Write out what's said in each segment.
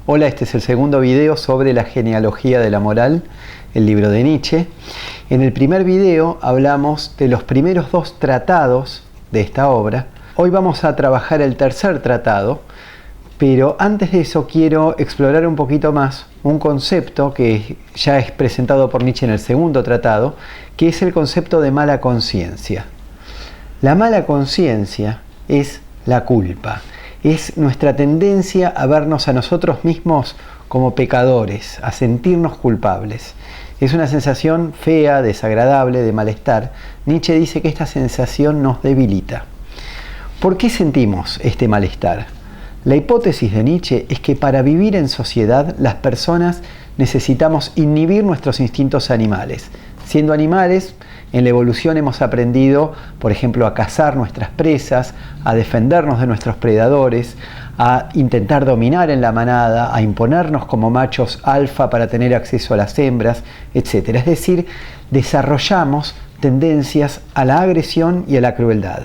Hola, este es el segundo video sobre la genealogía de la moral, el libro de Nietzsche. En el primer video hablamos de los primeros dos tratados de esta obra. Hoy vamos a trabajar el tercer tratado, pero antes de eso quiero explorar un poquito más un concepto que ya es presentado por Nietzsche en el segundo tratado, que es el concepto de mala conciencia. La mala conciencia es la culpa. Es nuestra tendencia a vernos a nosotros mismos como pecadores, a sentirnos culpables. Es una sensación fea, desagradable, de malestar. Nietzsche dice que esta sensación nos debilita. ¿Por qué sentimos este malestar? La hipótesis de Nietzsche es que para vivir en sociedad las personas necesitamos inhibir nuestros instintos animales. Siendo animales, en la evolución hemos aprendido, por ejemplo, a cazar nuestras presas, a defendernos de nuestros predadores, a intentar dominar en la manada, a imponernos como machos alfa para tener acceso a las hembras, etc. Es decir, desarrollamos tendencias a la agresión y a la crueldad.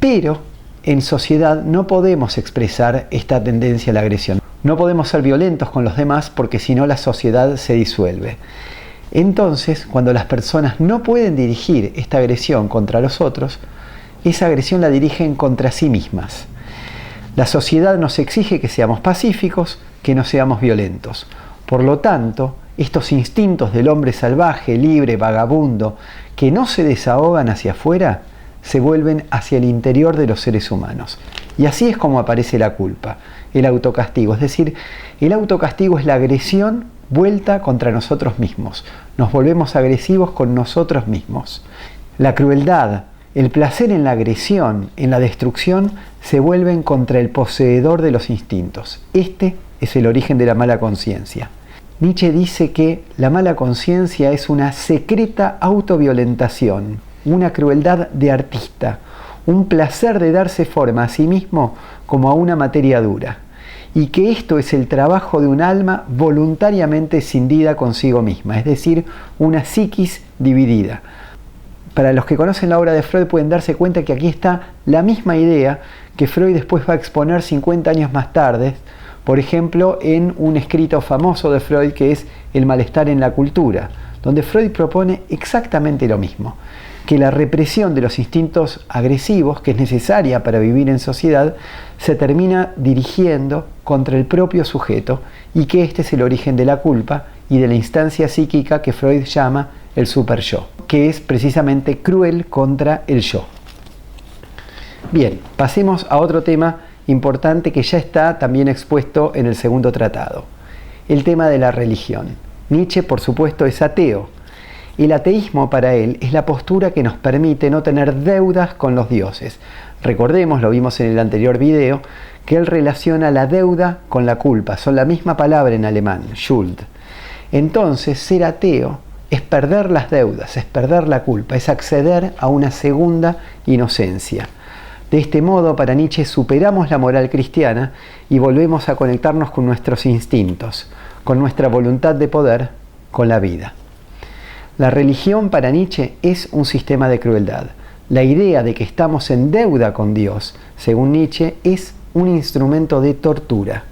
Pero en sociedad no podemos expresar esta tendencia a la agresión. No podemos ser violentos con los demás porque si no la sociedad se disuelve. Entonces, cuando las personas no pueden dirigir esta agresión contra los otros, esa agresión la dirigen contra sí mismas. La sociedad nos exige que seamos pacíficos, que no seamos violentos. Por lo tanto, estos instintos del hombre salvaje, libre, vagabundo, que no se desahogan hacia afuera, se vuelven hacia el interior de los seres humanos. Y así es como aparece la culpa, el autocastigo. Es decir, el autocastigo es la agresión vuelta contra nosotros mismos. Nos volvemos agresivos con nosotros mismos. La crueldad, el placer en la agresión, en la destrucción, se vuelven contra el poseedor de los instintos. Este es el origen de la mala conciencia. Nietzsche dice que la mala conciencia es una secreta autoviolentación, una crueldad de artista, un placer de darse forma a sí mismo como a una materia dura. Y que esto es el trabajo de un alma voluntariamente escindida consigo misma, es decir, una psiquis dividida. Para los que conocen la obra de Freud pueden darse cuenta que aquí está la misma idea que Freud después va a exponer 50 años más tarde, por ejemplo, en un escrito famoso de Freud que es El malestar en la cultura, donde Freud propone exactamente lo mismo, que la represión de los instintos agresivos, que es necesaria para vivir en sociedad, se termina dirigiendo contra el propio sujeto y que este es el origen de la culpa y de la instancia psíquica que Freud llama el super-yo, que es precisamente cruel contra el yo. Bien, pasemos a otro tema importante que ya está también expuesto en el segundo tratado, el tema de la religión. Nietzsche, por supuesto, es ateo. El ateísmo para él es la postura que nos permite no tener deudas con los dioses. Recordemos, lo vimos en el anterior video, que él relaciona la deuda con la culpa. Son la misma palabra en alemán, Schuld. Entonces, ser ateo es perder las deudas, es perder la culpa, es acceder a una segunda inocencia. De este modo, para Nietzsche, superamos la moral cristiana y volvemos a conectarnos con nuestros instintos, con nuestra voluntad de poder, con la vida. La religión para Nietzsche es un sistema de crueldad. La idea de que estamos en deuda con Dios, según Nietzsche, es un instrumento de tortura.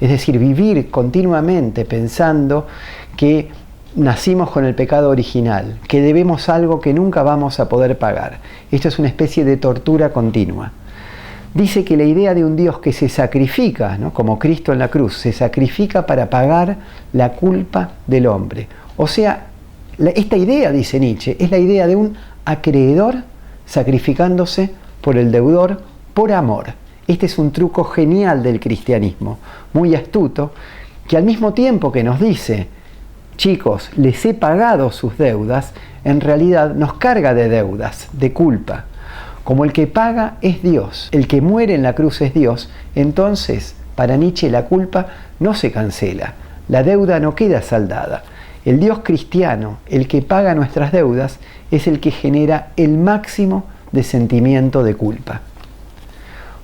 Es decir, vivir continuamente pensando que nacimos con el pecado original, que debemos algo que nunca vamos a poder pagar. Esto es una especie de tortura continua. Dice que la idea de un Dios que se sacrifica, ¿no?, como Cristo en la cruz, se sacrifica para pagar la culpa del hombre. O sea, esta idea, dice Nietzsche, es la idea de un acreedor sacrificándose por el deudor por amor. Este es un truco genial del cristianismo, muy astuto, que al mismo tiempo que nos dice, chicos, les he pagado sus deudas, en realidad nos carga de deudas, de culpa. Como el que paga es Dios, el que muere en la cruz es Dios, entonces para Nietzsche la culpa no se cancela, la deuda no queda saldada. El Dios cristiano, el que paga nuestras deudas, es el que genera el máximo de sentimiento de culpa.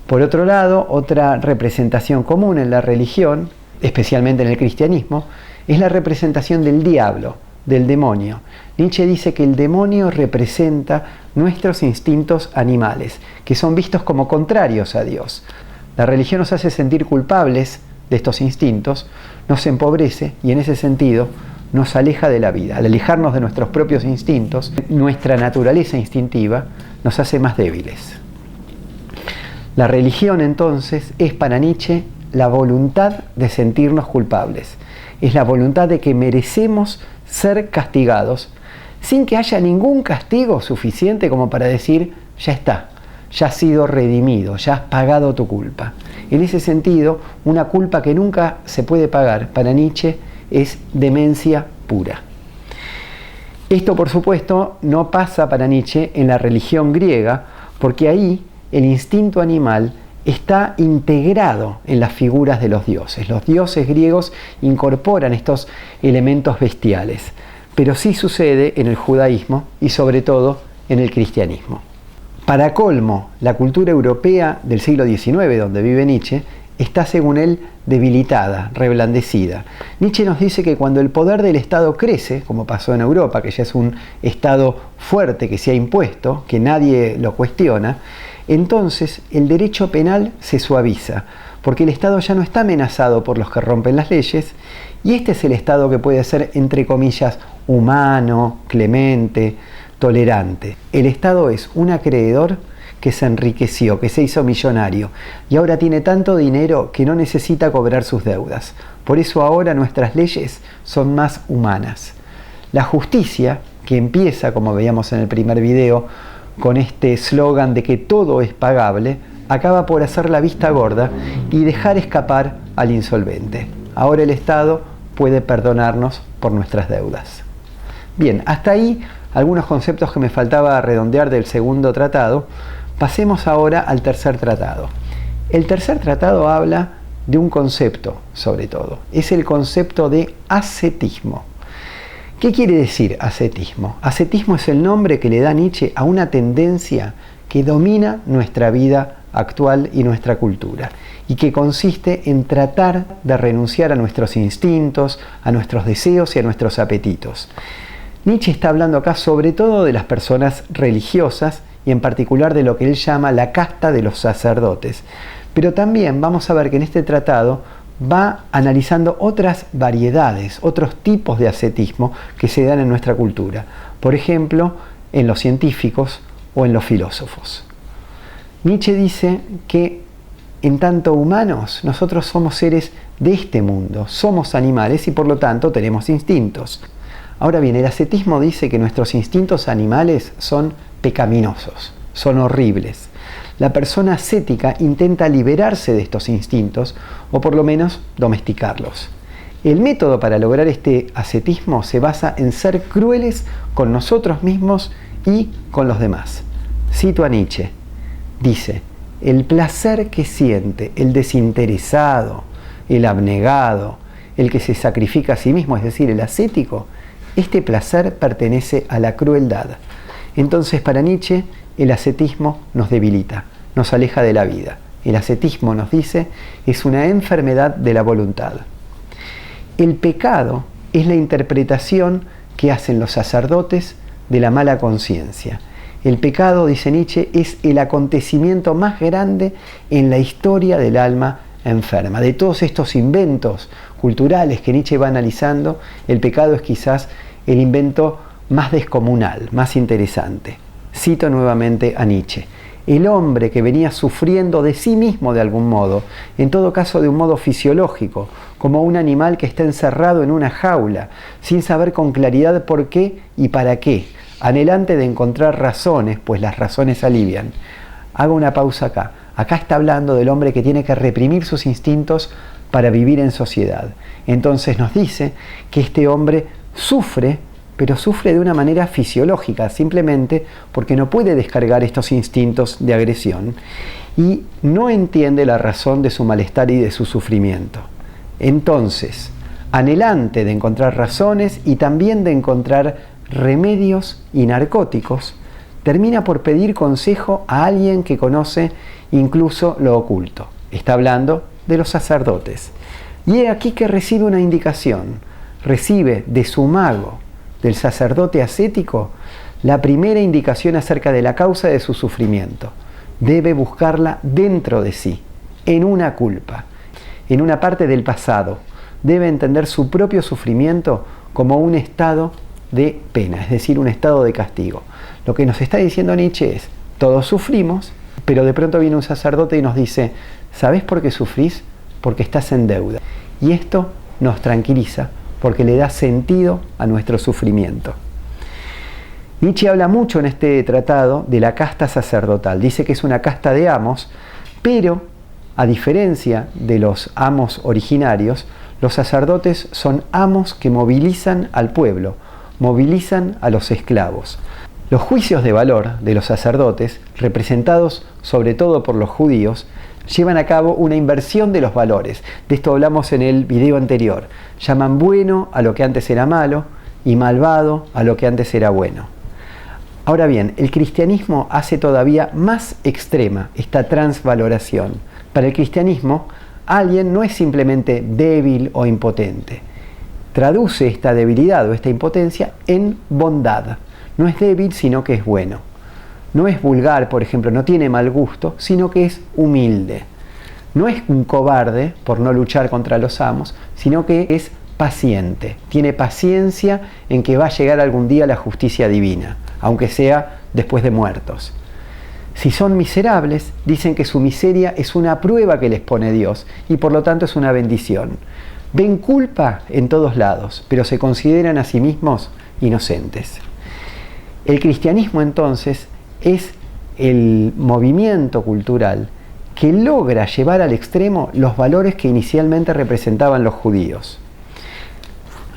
Por otro lado, otra representación común en la religión, especialmente en el cristianismo, es la representación del diablo, del demonio. Nietzsche dice que el demonio representa nuestros instintos animales, que son vistos como contrarios a Dios. La religión nos hace sentir culpables de estos instintos, nos empobrece y en ese sentido nos aleja de la vida. Al alejarnos de nuestros propios instintos, nuestra naturaleza instintiva nos hace más débiles. La religión entonces es para Nietzsche la voluntad de sentirnos culpables. Es la voluntad de que merecemos ser castigados sin que haya ningún castigo suficiente como para decir, ya está, ya has sido redimido, ya has pagado tu culpa. En ese sentido, una culpa que nunca se puede pagar para Nietzsche es demencia pura. Esto, por supuesto, no pasa para Nietzsche en la religión griega, porque ahí el instinto animal está integrado en las figuras de los dioses. Los dioses griegos incorporan estos elementos bestiales, pero sí sucede en el judaísmo y sobre todo en el cristianismo. Para colmo, la cultura europea del siglo XIX, donde vive Nietzsche, está, según él, debilitada, reblandecida. Nietzsche nos dice que cuando el poder del Estado crece, como pasó en Europa, que ya es un Estado fuerte que se ha impuesto, que nadie lo cuestiona, entonces el derecho penal se suaviza, porque el Estado ya no está amenazado por los que rompen las leyes, y este es el Estado que puede ser, entre comillas, humano, clemente, tolerante. El Estado es un acreedor que se enriqueció, que se hizo millonario y ahora tiene tanto dinero que no necesita cobrar sus deudas. Por eso ahora nuestras leyes son más humanas. La justicia, que empieza, como veíamos en el primer video, con este eslogan de que todo es pagable, acaba por hacer la vista gorda y dejar escapar al insolvente. Ahora el Estado puede perdonarnos por nuestras deudas. Bien, hasta ahí algunos conceptos que me faltaba redondear del segundo tratado. Pasemos ahora al tercer tratado. El tercer tratado habla de un concepto, sobre todo. Es el concepto de ascetismo. ¿Qué quiere decir ascetismo? Ascetismo es el nombre que le da Nietzsche a una tendencia que domina nuestra vida actual y nuestra cultura, y que consiste en tratar de renunciar a nuestros instintos, a nuestros deseos y a nuestros apetitos. Nietzsche está hablando acá sobre todo de las personas religiosas y en particular de lo que él llama la casta de los sacerdotes. Pero también vamos a ver que en este tratado va analizando otras variedades, otros tipos de ascetismo que se dan en nuestra cultura. Por ejemplo, en los científicos o en los filósofos. Nietzsche dice que en tanto humanos, nosotros somos seres de este mundo, somos animales y por lo tanto tenemos instintos. Ahora bien, el ascetismo dice que nuestros instintos animales son pecaminosos, son horribles. La persona ascética intenta liberarse de estos instintos o por lo menos domesticarlos. El método para lograr este ascetismo se basa en ser crueles con nosotros mismos y con los demás. Cito a Nietzsche. Dice, el placer que siente el desinteresado, el abnegado, el que se sacrifica a sí mismo, es decir, el ascético, este placer pertenece a la crueldad. Entonces, para Nietzsche, el ascetismo nos debilita, nos aleja de la vida. El ascetismo, nos dice, es una enfermedad de la voluntad. El pecado es la interpretación que hacen los sacerdotes de la mala conciencia. El pecado, dice Nietzsche, es el acontecimiento más grande en la historia del alma enferma. De todos estos inventos culturales que Nietzsche va analizando, el pecado es quizás el invento más descomunal, más interesante. Cito nuevamente a Nietzsche. El hombre que venía sufriendo de sí mismo de algún modo, en todo caso de un modo fisiológico, como un animal que está encerrado en una jaula, sin saber con claridad por qué y para qué, anhelante de encontrar razones, pues las razones alivian. Hago una pausa acá. Acá está hablando del hombre que tiene que reprimir sus instintos para vivir en sociedad. Entonces nos dice que este hombre sufre, pero sufre de una manera fisiológica, simplemente porque no puede descargar estos instintos de agresión y no entiende la razón de su malestar y de su sufrimiento. Entonces, anhelante de encontrar razones y también de encontrar remedios y narcóticos, termina por pedir consejo a alguien que conoce incluso lo oculto. Está hablando de los sacerdotes. Y he aquí que recibe una indicación. Recibe de su mago, del sacerdote ascético, la primera indicación acerca de la causa de su sufrimiento. Debe buscarla dentro de sí, en una culpa. en una parte del pasado. Debe entender su propio sufrimiento como un estado de pena, es decir, un estado de castigo. Lo que nos está diciendo Nietzsche es, todos sufrimos, pero de pronto viene un sacerdote y nos dice, ¿sabés por qué sufrís? Porque estás en deuda. Y esto nos tranquiliza porque le da sentido a nuestro sufrimiento. Nietzsche habla mucho en este tratado de la casta sacerdotal. Dice que es una casta de amos, pero a diferencia de los amos originarios, los sacerdotes son amos que movilizan al pueblo, movilizan a los esclavos. Los juicios de valor de los sacerdotes, representados sobre todo por los judíos, llevan a cabo una inversión de los valores. De esto hablamos en el video anterior. Llaman bueno a lo que antes era malo y malvado a lo que antes era bueno. Ahora bien, el cristianismo hace todavía más extrema esta transvaloración. Para el cristianismo, alguien no es simplemente débil o impotente. Traduce esta debilidad o esta impotencia en bondad. No es débil, sino que es bueno. No es vulgar, por ejemplo, no tiene mal gusto, sino que es humilde. No es un cobarde por no luchar contra los amos, sino que es paciente. Tiene paciencia en que va a llegar algún día la justicia divina, aunque sea después de muertos. Si son miserables, dicen que su miseria es una prueba que les pone Dios y por lo tanto es una bendición. Ven culpa en todos lados, pero se consideran a sí mismos inocentes. El cristianismo entonces es el movimiento cultural que logra llevar al extremo los valores que inicialmente representaban los judíos.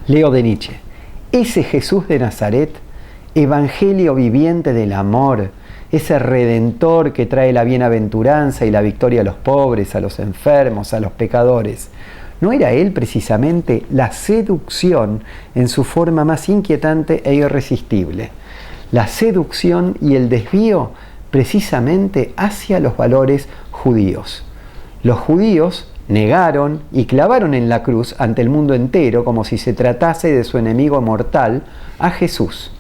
Leo de Nietzsche: ese Jesús de Nazaret, evangelio viviente del amor, ese redentor que trae la bienaventuranza y la victoria a los pobres, a los enfermos, a los pecadores, ¿no era él precisamente la seducción en su forma más inquietante e irresistible? La seducción y el desvío precisamente hacia los valores judíos. Los judíos negaron y clavaron en la cruz ante el mundo entero, como si se tratase de su enemigo mortal, a Jesús.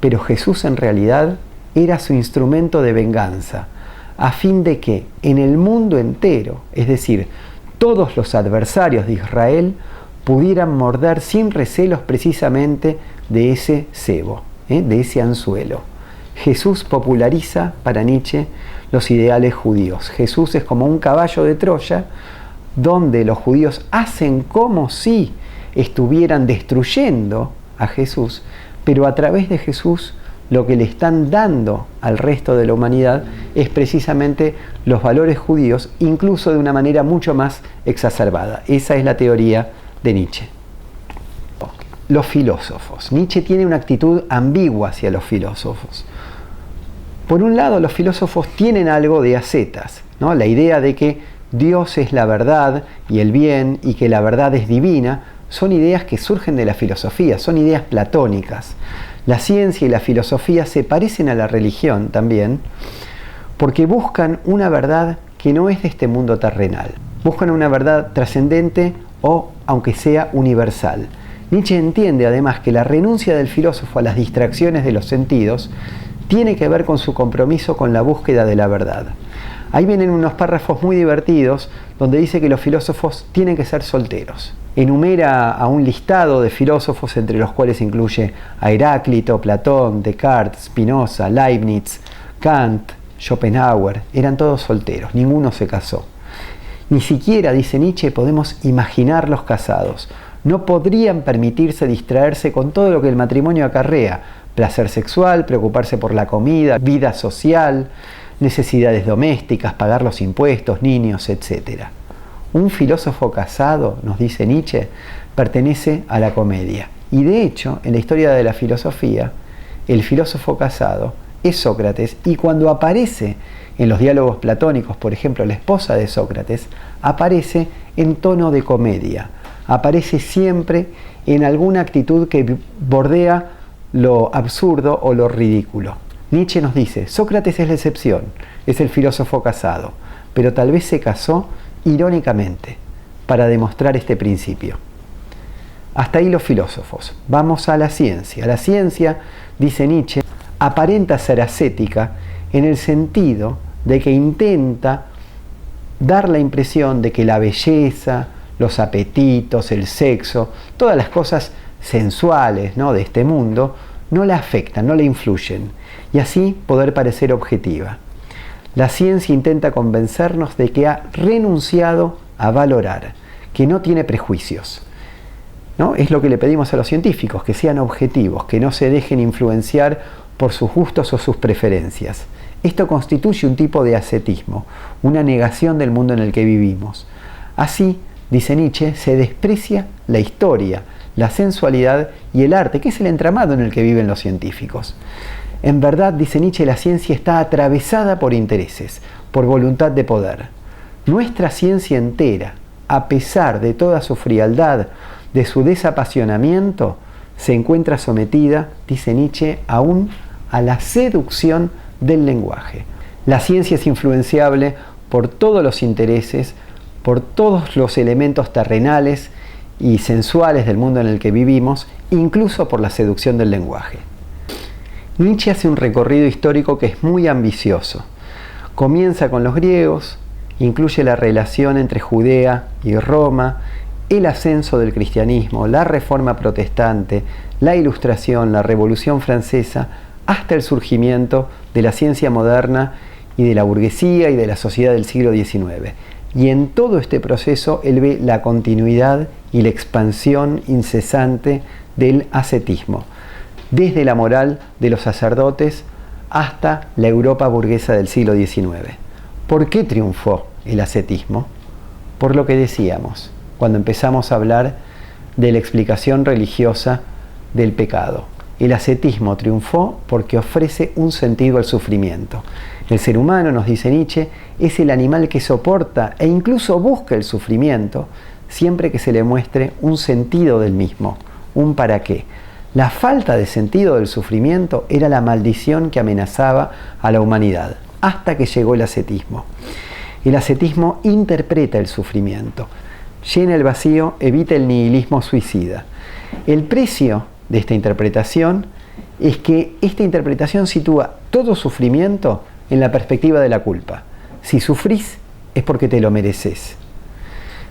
Pero Jesús en realidad era su instrumento de venganza, a fin de que en el mundo entero, es decir, todos los adversarios de Israel, pudieran morder sin recelos precisamente de ese cebo, de ese anzuelo. Jesús populariza para Nietzsche los ideales judíos. Jesús es como un caballo de Troya, donde los judíos hacen como si estuvieran destruyendo a Jesús, pero a través de Jesús lo que le están dando al resto de la humanidad es precisamente los valores judíos, incluso de una manera mucho más exacerbada. Esa es la teoría de Nietzsche. Los filósofos. Nietzsche tiene una actitud ambigua hacia los filósofos. Por un lado, los filósofos tienen algo de ascetas, ¿no? La idea de que Dios es la verdad y el bien y que la verdad es divina son ideas que surgen de la filosofía, son ideas platónicas. La ciencia y la filosofía se parecen a la religión también porque buscan una verdad que no es de este mundo terrenal. Buscan una verdad trascendente o, aunque sea, universal. Nietzsche entiende además que la renuncia del filósofo a las distracciones de los sentidos tiene que ver con su compromiso con la búsqueda de la verdad. Ahí vienen unos párrafos muy divertidos donde dice que los filósofos tienen que ser solteros. Enumera a un listado de filósofos entre los cuales incluye a Heráclito, Platón, Descartes, Spinoza, Leibniz, Kant, Schopenhauer. Eran todos solteros, ninguno se casó. Ni siquiera, dice Nietzsche, podemos imaginarlos casados. No podrían permitirse distraerse con todo lo que el matrimonio acarrea: placer sexual, preocuparse por la comida, vida social, necesidades domésticas, pagar los impuestos, niños, etc. Un filósofo casado, nos dice Nietzsche, pertenece a la comedia. Y de hecho, en la historia de la filosofía, el filósofo casado es Sócrates, y cuando aparece en los diálogos platónicos, por ejemplo, la esposa de Sócrates, aparece en tono de comedia. Aparece siempre en alguna actitud que bordea lo absurdo o lo ridículo. Nietzsche nos dice, Sócrates es la excepción, es el filósofo casado, pero tal vez se casó irónicamente para demostrar este principio. Hasta ahí los filósofos. Vamos a la ciencia. La ciencia, dice Nietzsche, aparenta ser ascética en el sentido de que intenta dar la impresión de que la belleza, los apetitos, el sexo, todas las cosas sensuales, ¿no?, de este mundo, no la afectan, no la influyen, y así poder parecer objetiva. La ciencia intenta convencernos de que ha renunciado a valorar, que no tiene prejuicios, ¿no? Es lo que le pedimos a los científicos, que sean objetivos, que no se dejen influenciar por sus gustos o sus preferencias. Esto constituye un tipo de ascetismo, una negación del mundo en el que vivimos. Así, dice Nietzsche, se desprecia la historia, la sensualidad y el arte, que es el entramado en el que viven los científicos. En verdad, dice Nietzsche, la ciencia está atravesada por intereses, por voluntad de poder. Nuestra ciencia entera, a pesar de toda su frialdad, de su desapasionamiento, se encuentra sometida, dice Nietzsche, aún a la seducción del lenguaje. La ciencia es influenciable por todos los intereses, por todos los elementos terrenales y sensuales del mundo en el que vivimos, incluso por la seducción del lenguaje. Nietzsche hace un recorrido histórico que es muy ambicioso. Comienza con los griegos, incluye la relación entre Judea y Roma, el ascenso del cristianismo, la reforma protestante, la ilustración, la revolución francesa, hasta el surgimiento de la ciencia moderna y de la burguesía y de la sociedad del siglo XIX. Y en todo este proceso él ve la continuidad y la expansión incesante del ascetismo, desde la moral de los sacerdotes hasta la Europa burguesa del siglo XIX. ¿Por qué triunfó el ascetismo? Por lo que decíamos cuando empezamos a hablar de la explicación religiosa del pecado. El ascetismo triunfó porque ofrece un sentido al sufrimiento. El ser humano, nos dice Nietzsche, es el animal que soporta e incluso busca el sufrimiento siempre que se le muestre un sentido del mismo, un para qué. La falta de sentido del sufrimiento era la maldición que amenazaba a la humanidad, hasta que llegó el ascetismo. El ascetismo interpreta el sufrimiento, llena el vacío, evita el nihilismo suicida. El precio de esta interpretación es que esta interpretación sitúa todo sufrimiento en la perspectiva de la culpa. Si sufrís es porque te lo mereces.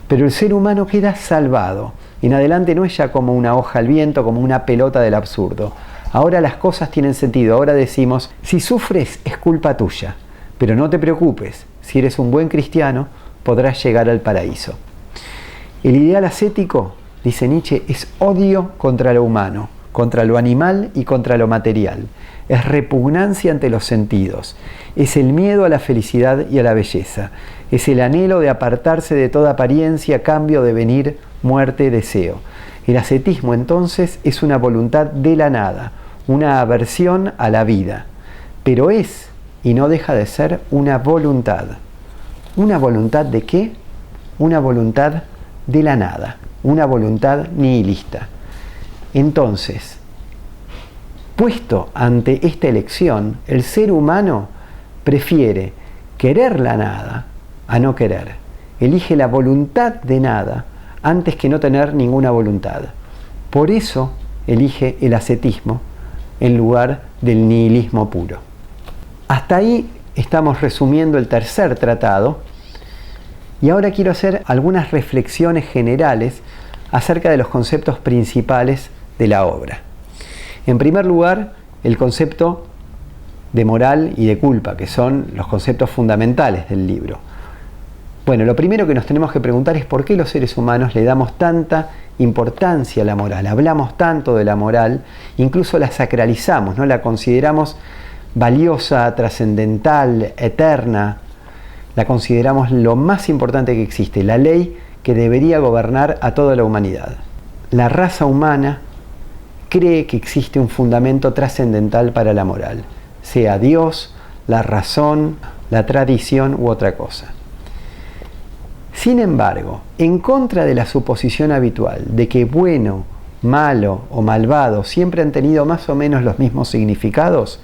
Pero el ser humano queda salvado. En adelante no es ya como una hoja al viento, como una pelota del absurdo. Ahora las cosas tienen sentido. Ahora decimos, si sufres es culpa tuya, pero no te preocupes. Si eres un buen cristiano, podrás llegar al paraíso. El ideal ascético, dice Nietzsche, es odio contra lo humano, contra lo animal y contra lo material. Es repugnancia ante los sentidos. Es el miedo a la felicidad y a la belleza. Es el anhelo de apartarse de toda apariencia, cambio, devenir, muerte, deseo. El ascetismo, entonces, es una voluntad de la nada, una aversión a la vida. Pero es, y no deja de ser, una voluntad. ¿Una voluntad de qué? Una voluntad de la nada, una voluntad nihilista. Entonces, puesto ante esta elección, el ser humano prefiere querer la nada a no querer. Elige la voluntad de nada antes que no tener ninguna voluntad. Por eso elige el ascetismo en lugar del nihilismo puro. Hasta ahí estamos resumiendo el tercer tratado y ahora quiero hacer algunas reflexiones generales acerca de los conceptos principales de la obra. En primer lugar, el concepto de moral y de culpa, que son los conceptos fundamentales del libro. Bueno, lo primero que nos tenemos que preguntar es por qué los seres humanos le damos tanta importancia a la moral, hablamos tanto de la moral, incluso la sacralizamos, ¿no? La consideramos valiosa, trascendental, eterna, la consideramos lo más importante que existe, la ley que debería gobernar a toda la humanidad. La raza humana cree que existe un fundamento trascendental para la moral, sea Dios, la razón, la tradición u otra cosa. Sin embargo, en contra de la suposición habitual de que bueno, malo o malvado siempre han tenido más o menos los mismos significados,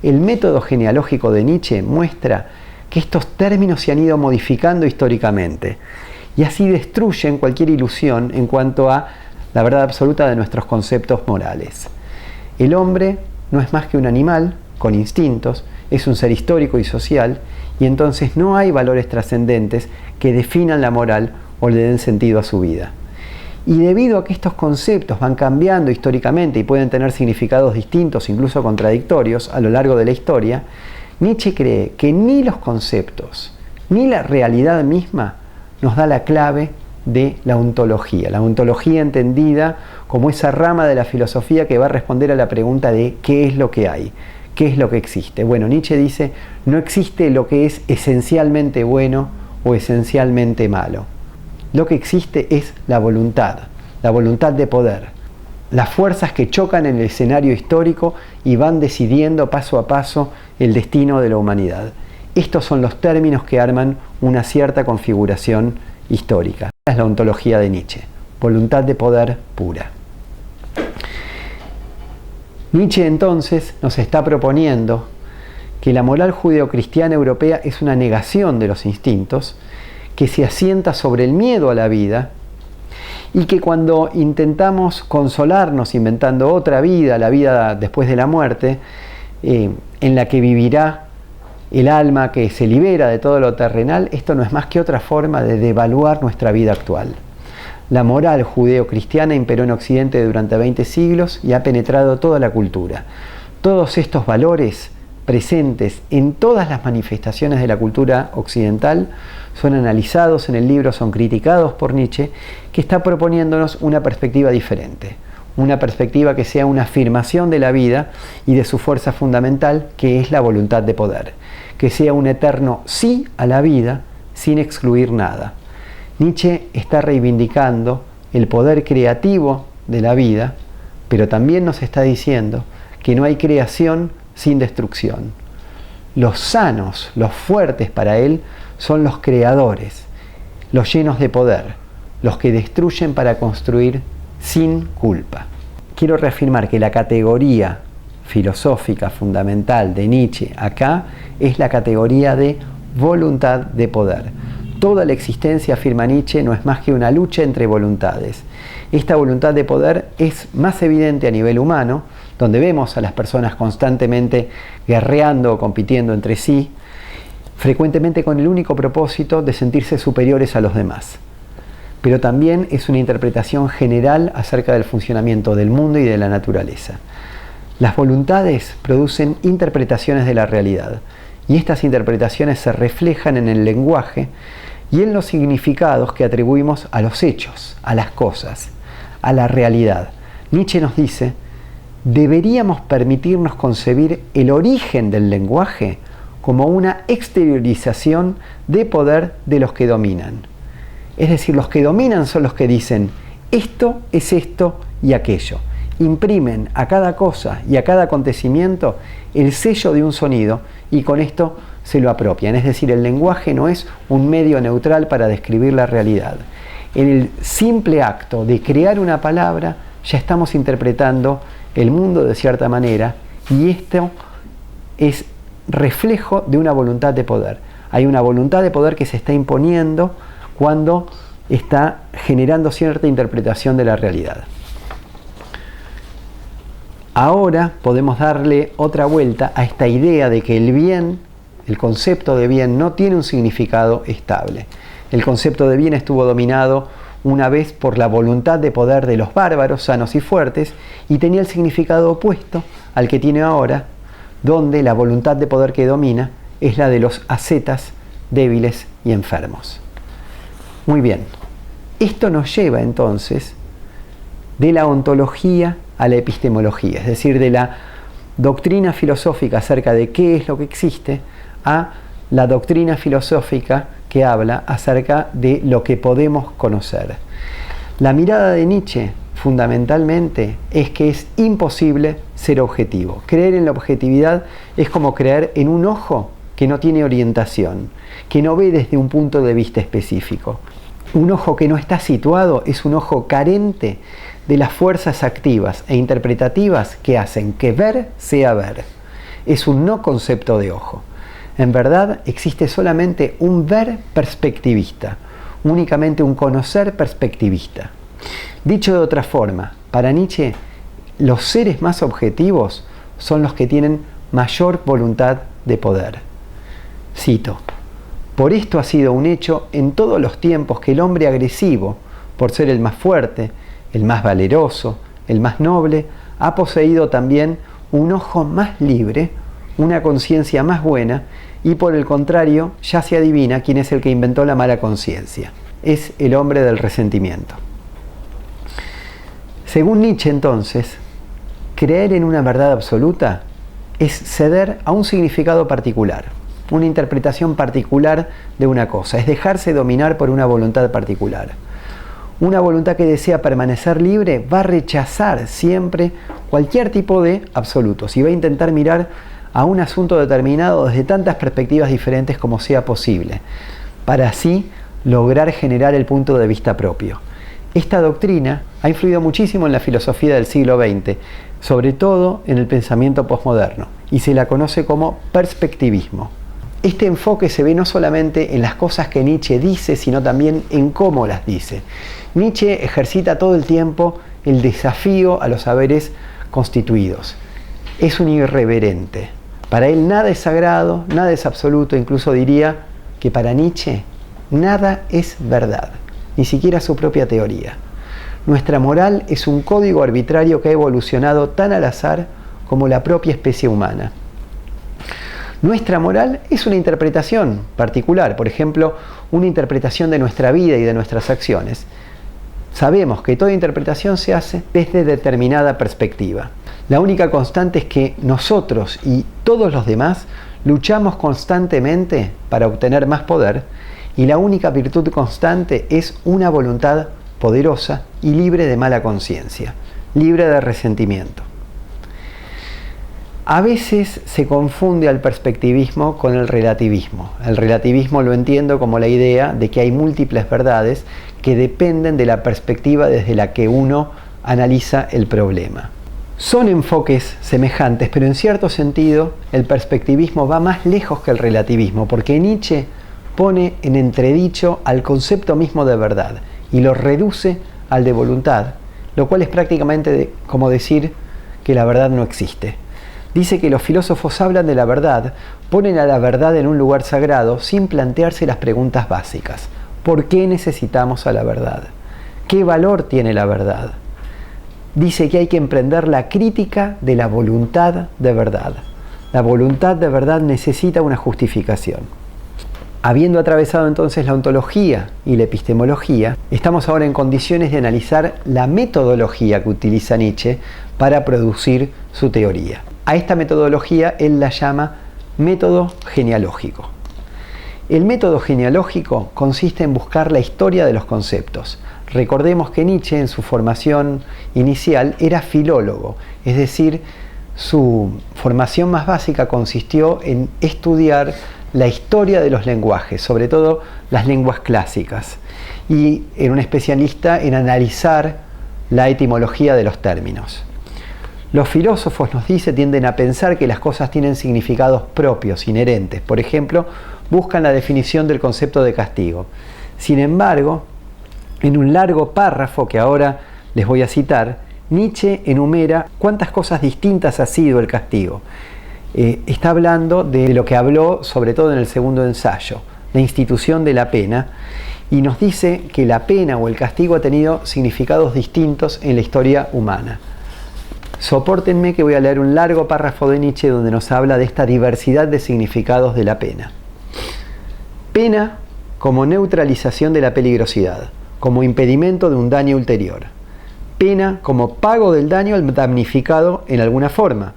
el método genealógico de Nietzsche muestra que estos términos se han ido modificando históricamente y así destruyen cualquier ilusión en cuanto a la verdad absoluta de nuestros conceptos morales. El hombre no es más que un animal con instintos, es un ser histórico y social y entonces no hay valores trascendentes que definan la moral o le den sentido a su vida. Y debido a que estos conceptos van cambiando históricamente y pueden tener significados distintos, incluso contradictorios, a lo largo de la historia, Nietzsche cree que ni los conceptos ni la realidad misma nos da la clave de la ontología entendida como esa rama de la filosofía que va a responder a la pregunta de ¿qué es lo que hay? ¿Qué es lo que existe? Bueno, Nietzsche dice, no existe lo que es esencialmente bueno o esencialmente malo. Lo que existe es la voluntad de poder, las fuerzas que chocan en el escenario histórico y van decidiendo paso a paso el destino de la humanidad. Estos son los términos que arman una cierta configuración histórica. Esta es la ontología de Nietzsche, voluntad de poder pura. Nietzsche entonces nos está proponiendo que la moral judeocristiana europea es una negación de los instintos, que se asienta sobre el miedo a la vida y que cuando intentamos consolarnos inventando otra vida, la vida después de la muerte, en la que vivirá el alma que se libera de todo lo terrenal, esto no es más que otra forma de devaluar nuestra vida actual. La moral judeocristiana imperó en Occidente durante 20 siglos y ha penetrado toda la cultura. Todos estos valores presentes en todas las manifestaciones de la cultura occidental son analizados en el libro, son criticados por Nietzsche, que está proponiéndonos una perspectiva diferente, una perspectiva que sea una afirmación de la vida y de su fuerza fundamental, que es la voluntad de poder, que sea un eterno sí a la vida sin excluir nada. Nietzsche está reivindicando el poder creativo de la vida, pero también nos está diciendo que no hay creación sin destrucción. Los sanos, los fuertes para él, son los creadores, los llenos de poder, los que destruyen para construir sin culpa. Quiero reafirmar que la categoría filosófica fundamental de Nietzsche acá es la categoría de voluntad de poder. Toda la existencia, afirma Nietzsche, no es más que una lucha entre voluntades. Esta voluntad de poder es más evidente a nivel humano, donde vemos a las personas constantemente guerreando o compitiendo entre sí, frecuentemente con el único propósito de sentirse superiores a los demás. Pero también es una interpretación general acerca del funcionamiento del mundo y de la naturaleza. Las voluntades producen interpretaciones de la realidad, y estas interpretaciones se reflejan en el lenguaje y en los significados que atribuimos a los hechos, a las cosas, a la realidad. Nietzsche nos dice, deberíamos permitirnos concebir el origen del lenguaje como una exteriorización de poder de los que dominan. Es decir, los que dominan son los que dicen, esto es esto y aquello. Imprimen a cada cosa y a cada acontecimiento el sello de un sonido y con esto se lo apropian. Es decir, el lenguaje no es un medio neutral para describir la realidad. En el simple acto de crear una palabra ya estamos interpretando el mundo de cierta manera y esto es reflejo de una voluntad de poder. Hay una voluntad de poder que se está imponiendo cuando está generando cierta interpretación de la realidad. Ahora podemos darle otra vuelta a esta idea de que el bien, el concepto de bien, no tiene un significado estable. El concepto de bien estuvo dominado una vez por la voluntad de poder de los bárbaros, sanos y fuertes, y tenía el significado opuesto al que tiene ahora, donde la voluntad de poder que domina es la de los ascetas, débiles y enfermos. Muy bien, esto nos lleva entonces de la ontología a la epistemología, es decir, de la doctrina filosófica acerca de qué es lo que existe a la doctrina filosófica que habla acerca de lo que podemos conocer. La mirada de Nietzsche fundamentalmente es que es imposible ser objetivo. Creer en la objetividad es como creer en un ojo que no tiene orientación, que no ve desde un punto de vista específico. Un ojo que no está situado es un ojo carente de las fuerzas activas e interpretativas que hacen que ver sea ver. Es un no concepto de ojo. En verdad existe solamente un ver perspectivista, únicamente un conocer perspectivista. Dicho de otra forma, para Nietzsche, los seres más objetivos son los que tienen mayor voluntad de poder. Cito: por esto ha sido un hecho en todos los tiempos que el hombre agresivo, por ser el más fuerte, el más valeroso, el más noble, ha poseído también un ojo más libre, una conciencia más buena, y por el contrario ya se adivina quién es el que inventó la mala conciencia. Es el hombre del resentimiento. Según Nietzsche, entonces, creer en una verdad absoluta es ceder a un significado particular, una interpretación particular de una cosa, es dejarse dominar por una voluntad particular. Una voluntad que desea permanecer libre va a rechazar siempre cualquier tipo de absolutos y va a intentar mirar a un asunto determinado desde tantas perspectivas diferentes como sea posible, para así lograr generar el punto de vista propio. Esta doctrina ha influido muchísimo en la filosofía del siglo XX, sobre todo en el pensamiento posmoderno, y se la conoce como perspectivismo. Este enfoque se ve no solamente en las cosas que Nietzsche dice, sino también en cómo las dice. Nietzsche ejercita todo el tiempo el desafío a los saberes constituidos. Es un irreverente. Para él nada es sagrado, nada es absoluto, incluso diría que para Nietzsche nada es verdad, ni siquiera su propia teoría. Nuestra moral es un código arbitrario que ha evolucionado tan al azar como la propia especie humana. Nuestra moral es una interpretación particular, por ejemplo, una interpretación de nuestra vida y de nuestras acciones. Sabemos que toda interpretación se hace desde determinada perspectiva. La única constante es que nosotros y todos los demás luchamos constantemente para obtener más poder, y la única virtud constante es una voluntad poderosa y libre de mala conciencia, libre de resentimiento. A veces se confunde al perspectivismo con el relativismo. El relativismo lo entiendo como la idea de que hay múltiples verdades que dependen de la perspectiva desde la que uno analiza el problema. Son enfoques semejantes, pero en cierto sentido el perspectivismo va más lejos que el relativismo, porque Nietzsche pone en entredicho al concepto mismo de verdad y lo reduce al de voluntad, lo cual es prácticamente como decir que la verdad no existe. Dice que los filósofos hablan de la verdad, ponen a la verdad en un lugar sagrado sin plantearse las preguntas básicas. ¿Por qué necesitamos a la verdad? ¿Qué valor tiene la verdad? Dice que hay que emprender la crítica de la voluntad de verdad. La voluntad de verdad necesita una justificación. Habiendo atravesado entonces la ontología y la epistemología, estamos ahora en condiciones de analizar la metodología que utiliza Nietzsche para producir su teoría. A esta metodología él la llama método genealógico. El método genealógico consiste en buscar la historia de los conceptos. Recordemos que Nietzsche en su formación inicial era filólogo, es decir, su formación más básica consistió en estudiar la historia de los lenguajes, sobre todo las lenguas clásicas, y era un especialista en analizar la etimología de los términos. Los filósofos, nos dice, tienden a pensar que las cosas tienen significados propios, inherentes. Por ejemplo, buscan la definición del concepto de castigo. Sin embargo, en un largo párrafo que ahora les voy a citar, Nietzsche enumera cuántas cosas distintas ha sido el castigo. Está hablando de lo que habló sobre todo en el segundo ensayo, la institución de la pena, y nos dice que la pena o el castigo ha tenido significados distintos en la historia humana. Sopórtenme que voy a leer un largo párrafo de Nietzsche donde nos habla de esta diversidad de significados de la pena. Pena como neutralización de la peligrosidad, como impedimento de un daño ulterior. Pena como pago del daño al damnificado en alguna forma,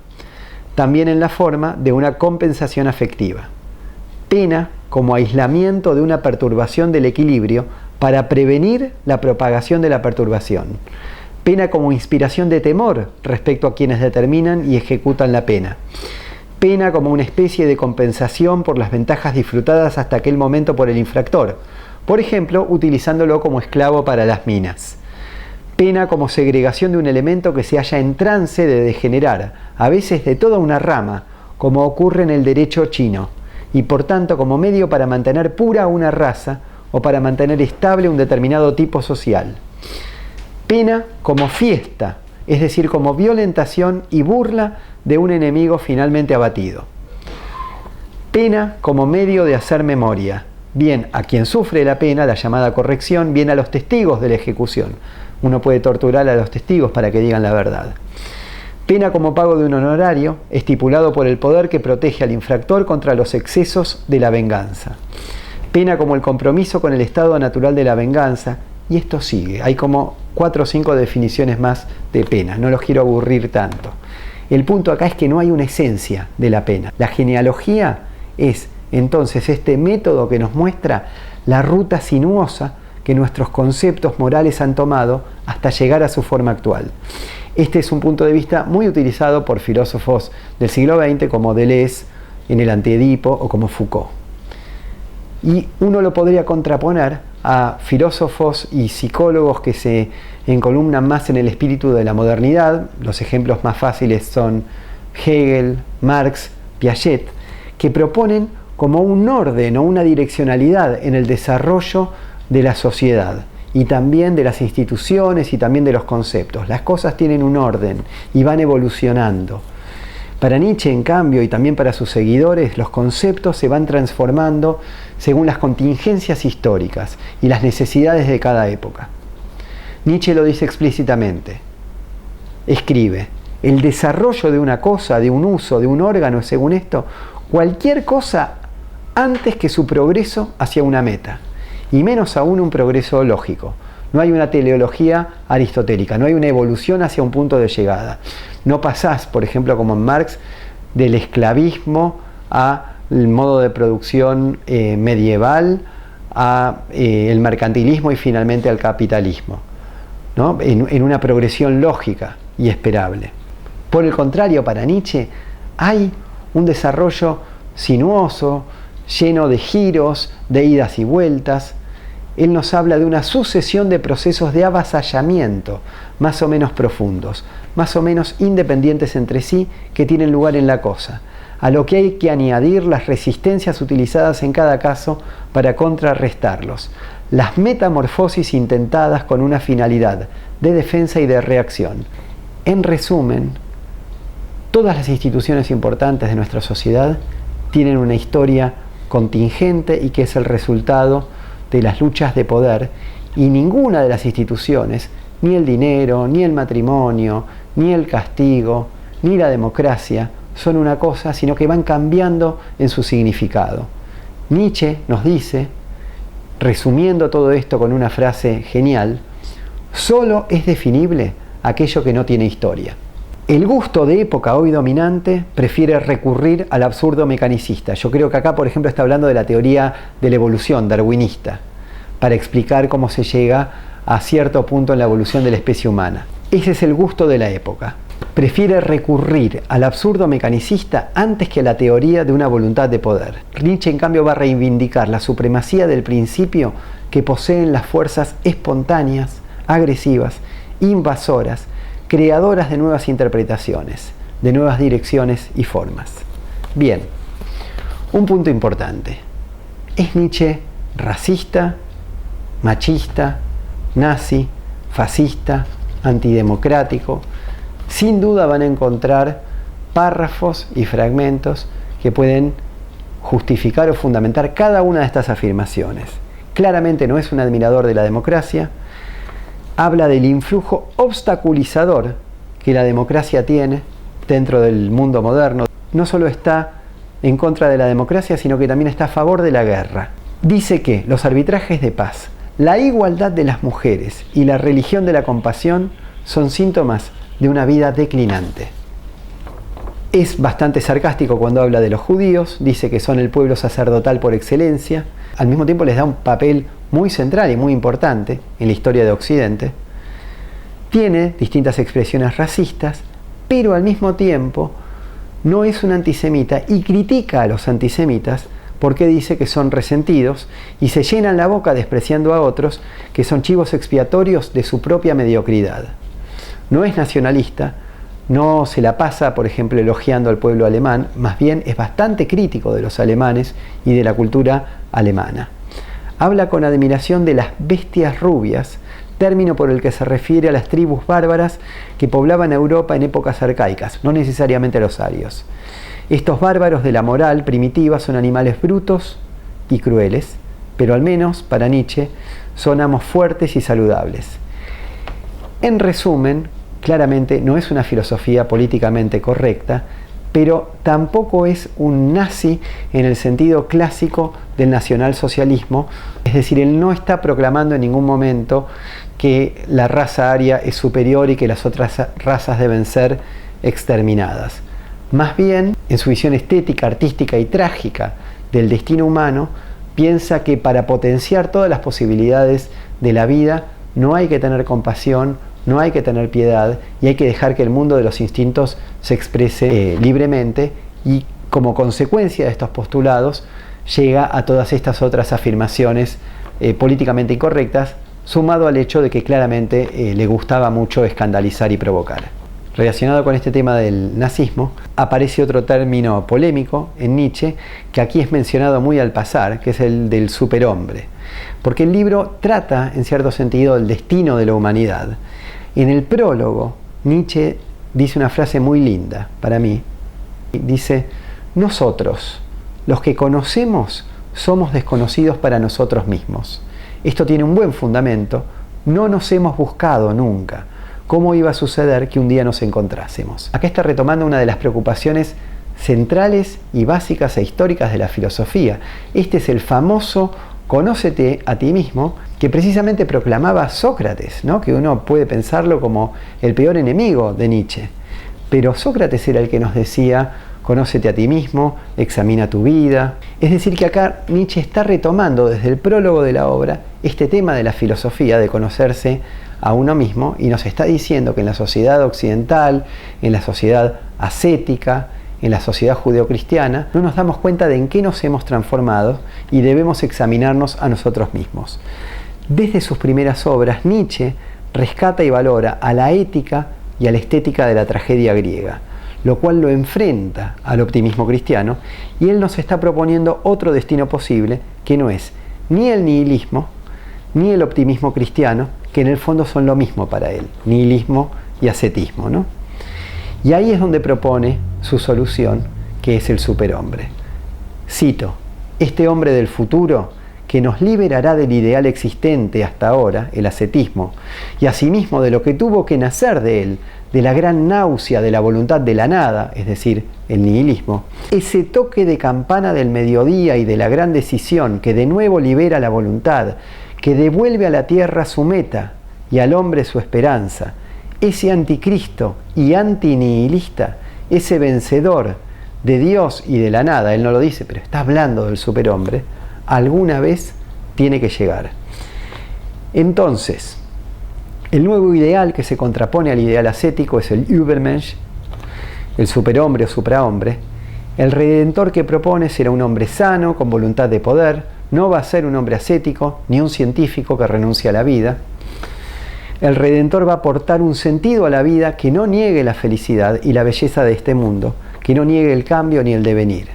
también en la forma de una compensación afectiva. Pena como aislamiento de una perturbación del equilibrio para prevenir la propagación de la perturbación. Pena como inspiración de temor respecto a quienes determinan y ejecutan la pena. Pena como una especie de compensación por las ventajas disfrutadas hasta aquel momento por el infractor, por ejemplo, utilizándolo como esclavo para las minas. Pena como segregación de un elemento que se halla en trance de degenerar, a veces de toda una rama, como ocurre en el derecho chino, y por tanto como medio para mantener pura una raza o para mantener estable un determinado tipo social. Pena como fiesta, es decir, como violentación y burla de un enemigo finalmente abatido. Pena como medio de hacer memoria, bien a quien sufre la pena, la llamada corrección, bien a los testigos de la ejecución. Uno puede torturar a los testigos para que digan la verdad. Pena como pago de un honorario, estipulado por el poder que protege al infractor contra los excesos de la venganza. Pena como el compromiso con el estado natural de la venganza, y esto sigue. Hay como 4 o 5 definiciones más de pena, no los quiero aburrir tanto. El punto acá es que no hay una esencia de la pena. La genealogía es entonces este método que nos muestra la ruta sinuosa que nuestros conceptos morales han tomado hasta llegar a su forma actual. Este es un punto de vista muy utilizado por filósofos del siglo XX como Deleuze en el Anti-Edipo o como Foucault. Y uno lo podría contraponer a filósofos y psicólogos que se encolumnan más en el espíritu de la modernidad. Los ejemplos más fáciles son Hegel, Marx, Piaget, que proponen como un orden o una direccionalidad en el desarrollo de la sociedad y también de las instituciones y también de los conceptos. Las cosas tienen un orden y van evolucionando. Para Nietzsche, en cambio, y también para sus seguidores, los conceptos se van transformando según las contingencias históricas y las necesidades de cada época. Nietzsche lo dice explícitamente. Escribe: el desarrollo de una cosa, de un uso, de un órgano, según esto, cualquier cosa antes que su progreso hacia una meta, y menos aún un progreso lógico. No hay una teleología aristotélica, no hay una evolución hacia un punto de llegada. No pasás, por ejemplo, como en Marx, del esclavismo al modo de producción medieval, al mercantilismo y finalmente al capitalismo, ¿no? En una progresión lógica y esperable. Por el contrario, para Nietzsche hay un desarrollo sinuoso, lleno de giros, de idas y vueltas. Él nos habla de una sucesión de procesos de avasallamiento, más o menos profundos, más o menos independientes entre sí, que tienen lugar en la cosa, a lo que hay que añadir las resistencias utilizadas en cada caso para contrarrestarlos, las metamorfosis intentadas con una finalidad de defensa y de reacción. En resumen, todas las instituciones importantes de nuestra sociedad tienen una historia contingente y que es el resultado de las luchas de poder, y ninguna de las instituciones, ni el dinero, ni el matrimonio, ni el castigo, ni la democracia, son una cosa, sino que van cambiando en su significado. Nietzsche nos dice, resumiendo todo esto con una frase genial: solo es definible aquello que no tiene historia. El gusto de época hoy dominante prefiere recurrir al absurdo mecanicista. Yo creo que acá, por ejemplo, está hablando de la teoría de la evolución darwinista, para explicar cómo se llega a cierto punto en la evolución de la especie humana. Ese es el gusto de la época. Prefiere recurrir al absurdo mecanicista antes que a la teoría de una voluntad de poder. Nietzsche, en cambio, va a reivindicar la supremacía del principio que poseen las fuerzas espontáneas, agresivas, invasoras, creadoras de nuevas interpretaciones, de nuevas direcciones y formas. Bien, un punto importante. ¿Es Nietzsche racista, machista, nazi, fascista, antidemocrático? Sin duda van a encontrar párrafos y fragmentos que pueden justificar o fundamentar cada una de estas afirmaciones. Claramente no es un admirador de la democracia. Habla del influjo obstaculizador que la democracia tiene dentro del mundo moderno. No solo está en contra de la democracia, sino que también está a favor de la guerra. Dice que los arbitrajes de paz, la igualdad de las mujeres y la religión de la compasión son síntomas de una vida declinante. Es bastante sarcástico cuando habla de los judíos, dice que son el pueblo sacerdotal por excelencia. Al mismo tiempo les da un papel muy central y muy importante en la historia de Occidente. Tiene distintas expresiones racistas, pero al mismo tiempo no es un antisemita y critica a los antisemitas porque dice que son resentidos y se llenan la boca despreciando a otros que son chivos expiatorios de su propia mediocridad. No es nacionalista, no se la pasa, por ejemplo, elogiando al pueblo alemán, más bien es bastante crítico de los alemanes y de la cultura alemana. Habla con admiración de las bestias rubias, término por el que se refiere a las tribus bárbaras que poblaban Europa en épocas arcaicas, no necesariamente a los arios. Estos bárbaros de la moral primitiva son animales brutos y crueles, pero al menos, para Nietzsche, son amos fuertes y saludables. En resumen, claramente no es una filosofía políticamente correcta, pero tampoco es un nazi en el sentido clásico del nacionalsocialismo, es decir, él no está proclamando en ningún momento que la raza aria es superior y que las otras razas deben ser exterminadas. Más bien, en su visión estética, artística y trágica del destino humano, piensa que para potenciar todas las posibilidades de la vida no hay que tener compasión, no hay que tener piedad y hay que dejar que el mundo de los instintos se exprese libremente, y como consecuencia de estos postulados llega a todas estas otras afirmaciones políticamente incorrectas, sumado al hecho de que claramente le gustaba mucho escandalizar y provocar. Relacionado con este tema del nazismo, aparece otro término polémico en Nietzsche, que aquí es mencionado muy al pasar, que es el del superhombre. Porque el libro trata, en cierto sentido, el destino de la humanidad. En el prólogo, Nietzsche dice una frase muy linda para mí. Dice: nosotros, los que conocemos, somos desconocidos para nosotros mismos. Esto tiene un buen fundamento. No nos hemos buscado nunca. ¿Cómo iba a suceder que un día nos encontrásemos? Acá está retomando una de las preocupaciones centrales y básicas e históricas de la filosofía. Este es el famoso «Conócete a ti mismo», que precisamente proclamaba Sócrates, ¿no? Que uno puede pensarlo como el peor enemigo de Nietzsche. Pero Sócrates era el que nos decía: conócete a ti mismo, examina tu vida. Es decir, que acá Nietzsche está retomando desde el prólogo de la obra este tema de la filosofía, de conocerse a uno mismo, y nos está diciendo que en la sociedad occidental, en la sociedad ascética, en la sociedad judeocristiana, no nos damos cuenta de en qué nos hemos transformado y debemos examinarnos a nosotros mismos. Desde sus primeras obras, Nietzsche rescata y valora a la ética y a la estética de la tragedia griega, lo cual lo enfrenta al optimismo cristiano, y él nos está proponiendo otro destino posible, que no es ni el nihilismo ni el optimismo cristiano, que en el fondo son lo mismo para él, nihilismo y ascetismo, ¿no? Y ahí es donde propone su solución, que es el superhombre. Cito: este hombre del futuro, que nos liberará del ideal existente hasta ahora, el ascetismo, y asimismo de lo que tuvo que nacer de él, de la gran náusea de la voluntad de la nada, es decir, el nihilismo, ese toque de campana del mediodía y de la gran decisión que de nuevo libera la voluntad, que devuelve a la tierra su meta y al hombre su esperanza, ese anticristo y antinihilista, ese vencedor de Dios y de la nada, él no lo dice, pero está hablando del superhombre, alguna vez tiene que llegar. Entonces, el nuevo ideal que se contrapone al ideal ascético es el Übermensch, el superhombre o suprahombre. El redentor que propone será un hombre sano, con voluntad de poder. No va a ser un hombre ascético, ni un científico que renuncia a la vida. El redentor va a aportar un sentido a la vida que no niegue la felicidad y la belleza de este mundo, que no niegue el cambio ni el devenir.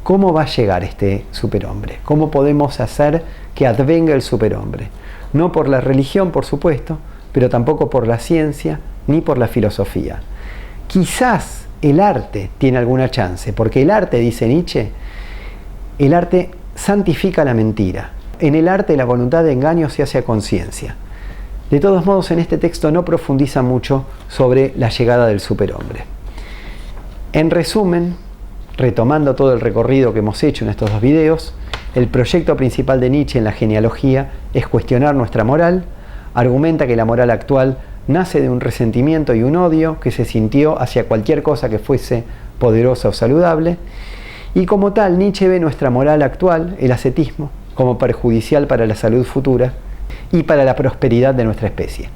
¿Cómo va a llegar este superhombre? ¿Cómo podemos hacer que advenga el superhombre? No por la religión, por supuesto, pero tampoco por la ciencia ni por la filosofía. Quizás el arte tiene alguna chance, porque el arte, dice Nietzsche, el arte santifica la mentira. En el arte la voluntad de engaño se hace a conciencia. De todos modos, en este texto no profundiza mucho sobre la llegada del superhombre. En resumen, retomando todo el recorrido que hemos hecho en estos dos videos, el proyecto principal de Nietzsche en la genealogía es cuestionar nuestra moral. Argumenta que la moral actual nace de un resentimiento y un odio que se sintió hacia cualquier cosa que fuese poderosa o saludable, y como tal Nietzsche ve nuestra moral actual, el ascetismo, como perjudicial para la salud futura y para la prosperidad de nuestra especie.